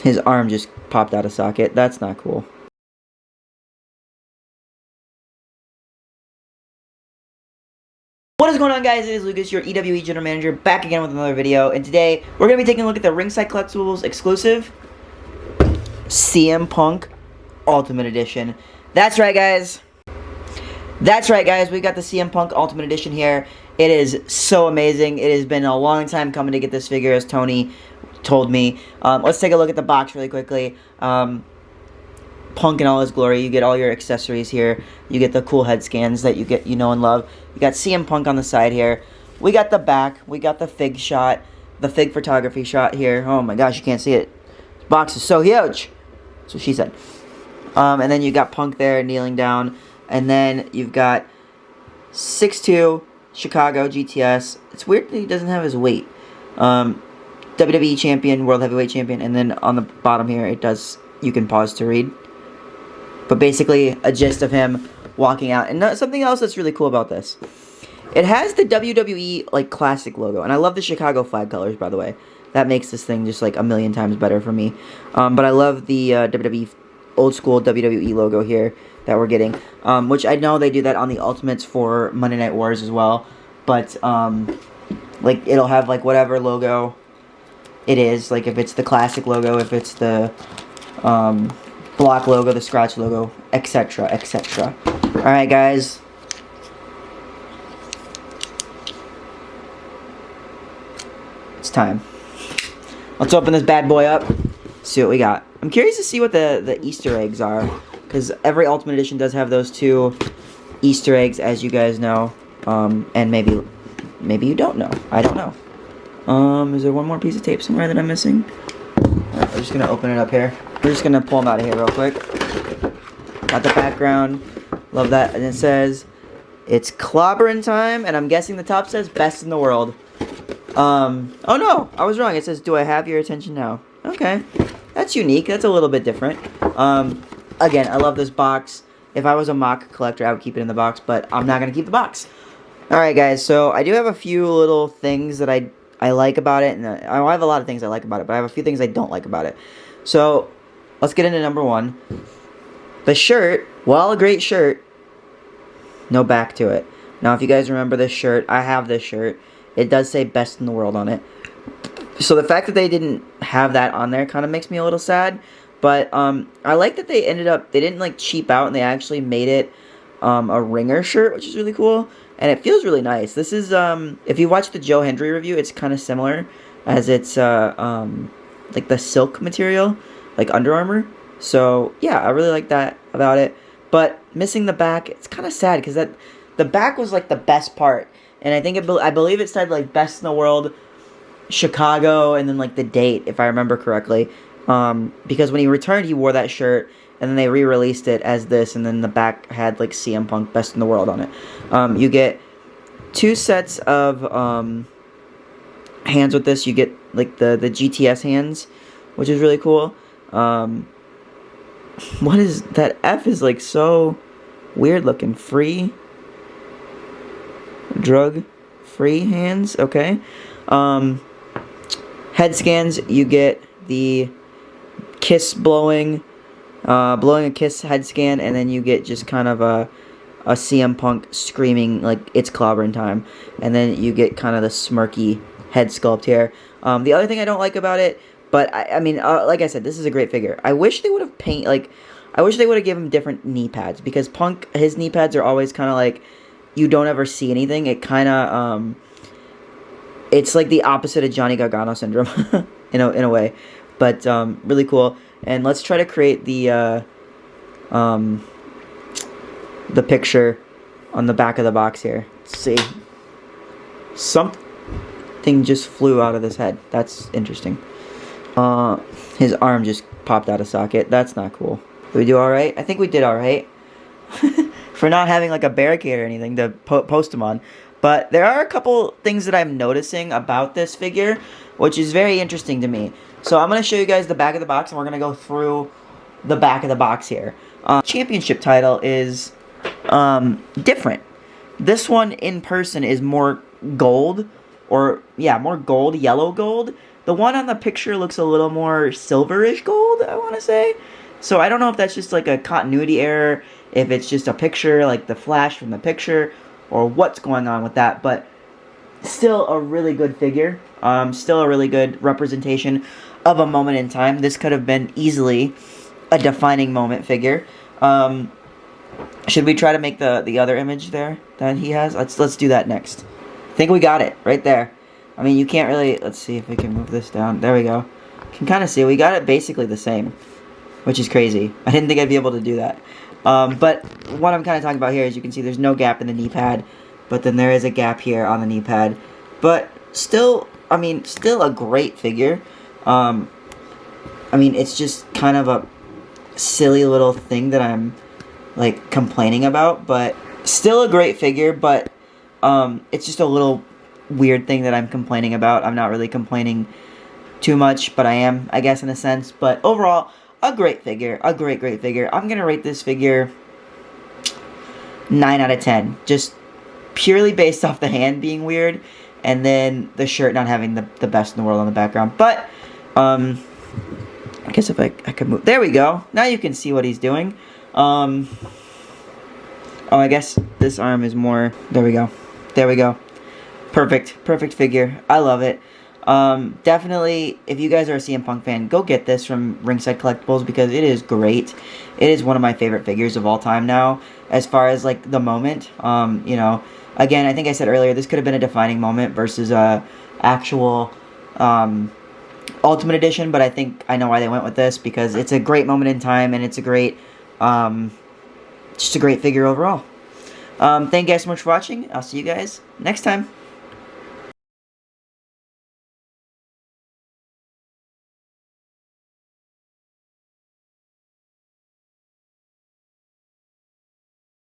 His arm just popped out of socket. That's not cool. What is going on, guys? It is Lucas, your EWE General Manager, back again with another video. And today, we're going to be taking a look at the Ringside Collectibles exclusive CM Punk Ultimate Edition. That's right, guys. That's right, guys. We got the CM Punk Ultimate Edition here. It is so amazing. It has been a long time coming to get this figure, as Tony told me. Let's take a look at the box really quickly. Punk in all his glory. You get all your accessories here. You get the cool head scans that you know and love. You got CM Punk on the side here. We got the back. We got the fig shot, the fig photography shot here. Oh my gosh, you can't see it. This box is so huge. That's what she said. And then you got Punk there kneeling down. And then you've got 6'2", Chicago GTS. It's weird that he doesn't have his weight. WWE champion, World Heavyweight champion. And then on the bottom here, it does, you can pause to read. But basically, a gist of him walking out. And something else that's really cool about this. It has the WWE, like, classic logo. And I love the Chicago flag colors, by the way. That makes this thing just, like, a million times better for me. But I love the WWE, old school WWE logo here that we're getting. Which I know they do that on the Ultimates for Monday Night Wars as well. But, like, it'll have, like, whatever logo it is. Like, if it's the classic logo, if it's the, block logo, the scratch logo, etc., etc. Alright, guys. It's time. Let's open this bad boy up, see what we got. I'm curious to see what the Easter eggs are, because every Ultimate Edition does have those two Easter eggs, as you guys know. And maybe you don't know. I don't know. Is there one more piece of tape somewhere that I'm missing? Alright, we're just going to open it up here. We're just going to pull them out of here real quick. Got the background. Love that. And it says, it's clobbering time. And I'm guessing the top says, best in the world. Oh no, I was wrong. It says, do I have your attention now? Okay. That's unique. That's a little bit different. Again, I love this box. If I was a mock collector, I would keep it in the box. But I'm not going to keep the box. Alright, guys. So, I do have a few little things that I like about it. And I have a lot of things I like about it. But I have a few things I don't like about it. So, let's get into number one. The shirt, while a great shirt, no back to it. Now, if you guys remember this shirt, I have this shirt. It does say best in the world on it. So, the fact that they didn't have that on there kind of makes me a little sad. But, I like that they didn't, like, cheap out, and they actually made it a ringer shirt, which is really cool. And it feels really nice. This is, if you watch the Joe Hendry review, it's kind of similar, as it's, like the silk material, like Under Armour. So yeah, I really like that about it. But missing the back, it's kind of sad because the back was like the best part, and I think I believe it said like best in the world, Chicago, and then like the date, if I remember correctly. Because when he returned, he wore that shirt, and then they re-released it as this, and then the back had like CM Punk best in the world on it. You get 2 sets of hands with this. You get like the GTS hands, which is really cool. What is that? F is like so weird looking. Free drug free hands. Okay. Head scans. You get the kiss blowing a kiss head scan, and then you get just kind of a CM Punk screaming like it's clobbering time, and then you get kind of the smirky head sculpt here. The other thing I don't like about it, but I mean, like I said, this is a great figure. I wish they would have I wish they would have given him different knee pads, because Punk, his knee pads are always kind of like, you don't ever see anything. It kind of, it's like the opposite of Johnny Gargano syndrome, in a way. But, really cool. And let's try to create the picture on the back of the box here. Let's see. Something just flew out of his head. That's interesting. His arm just popped out of socket. That's not cool. Did we do alright? I think we did alright. For not having like a barricade or anything to post him on. But there are a couple things that I'm noticing about this figure, which is very interesting to me. So I'm going to show you guys the back of the box, and we're going to go through the back of the box here. Championship title is different. This one in person is more gold, or yeah, more gold, yellow gold. The one on the picture looks a little more silverish gold, I want to say. So I don't know if that's just like a continuity error, if it's just a picture, like the flash from the picture, or what's going on with that. But still a really good figure. Still a really good representation of a moment in time. This could have been easily a defining moment figure. Should we try to make the other image there that he has? Let's do that next. I think we got it right there. I mean, you can't really... Let's see if we can move this down. There we go. You can kind of see we got it basically the same, which is crazy. I didn't think I'd be able to do that. But what I'm kind of talking about here is you can see there's no gap in the knee pad, but then there is a gap here on the knee pad. But still, I mean, still a great figure. I mean, it's just kind of a silly little thing that I'm like complaining about, but still a great figure. But it's just a little weird thing that I'm complaining about. I'm not really complaining too much, but I am, I guess, in a sense. But overall, a great figure, a great figure. I'm gonna rate this figure 9 out of 10, just purely based off the hand being weird, and then the shirt not having the best in the world on the background. But I guess if I could move, there we go. Now you can see what he's doing. Oh, I guess this arm is more. There we go. There we go. Perfect figure. I love it. Definitely, if you guys are a CM Punk fan, go get this from Ringside Collectibles because it is great. It is one of my favorite figures of all time now, as far as like the moment. You know, again, I think I said earlier, this could have been a defining moment versus a actual Ultimate Edition, but I think I know why they went with this because it's a great moment in time and it's a great, just a great figure overall. Thank you guys so much for watching. I'll see you guys next time.